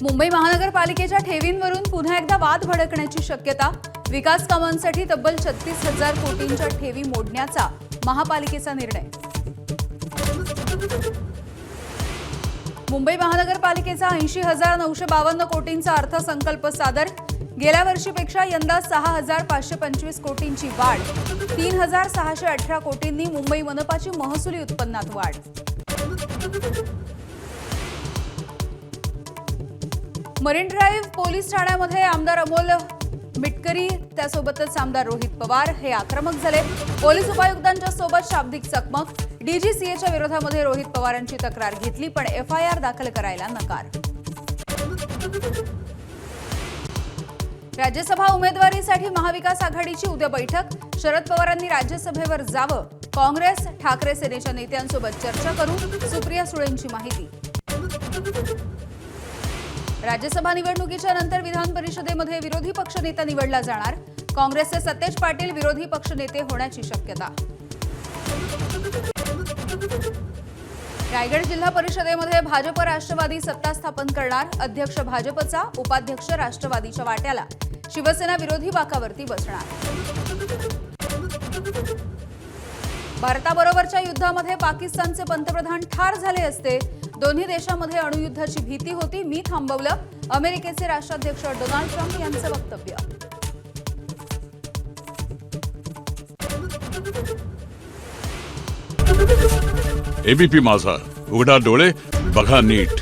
मुंबई महानगरपालिकेच्या ठेवींवरून पुन्हा एकदा वाद भडकण्याची शक्यता। विकास कामांसाठी तब्बल 36,000 कोटींच्या ठेवी मोडण्याचा महापालिकेचा निर्णय। मुंबई महानगरपालिकेचा 80,952 कोटींचा अर्थसंकल्प सादर। गेल्या वर्षीपेक्षा यंदा 6,525 कोटींची वाढ। 3,618 कोटींनी मुंबई मनपाची महसुली उत्पन्नात वाढ। मरीन ड्राईव्ह पोलीस ठाण्यामध्ये आमदार अमोल मिटकरी त्यासोबतच आमदार रोहित पवार हे आक्रमक झाले। पोलीस उपायुक्तांच्या सोबत शाब्दिक चकमक। डीजीसीएच्या विरोधामध्ये रोहित पवारांची तक्रार घेतली पण एफआयआर दाखल करायला नकार। राज्यसभा उमेदवारीसाठी महाविकास आघाडीची उद्या बैठक। शरद पवारांनी राज्यसभेवर जावं। काँग्रेस ठाकरे सेनेच्या नेत्यांसोबत चर्चा करू, सुप्रिया सुळेंची माहिती। राज्यसभा निवडणुकीच्या नंतर विधान परिषदेमध्ये विरोधी पक्षनेता निवडला जाणार। काँग्रेसचे सतेज पाटील विरोधी पक्षनेते होण्याची शक्यता। रायगड जिल्हा परिषदेमध्ये भाजप राष्ट्रवादी सत्ता स्थापन करणार। अध्यक्ष भाजपचा, उपाध्यक्ष राष्ट्रवादीच्या वाट्याला। शिवसेना विरोधी बाकावरती बसणार। भारताबरोबरच्या युद्धामध्ये पाकिस्तानचे पंतप्रधान ठार झाले असते। दोन्ही देशांमध्ये अणुयुद्धाची भीती होती, मी थांबवलं। अमेरिकेचे राष्ट्राध्यक्ष डोनाल्ड ट्रम्प यांचं वक्तव्य। एबीपी माझा, उघडा डोळे बघा नीट।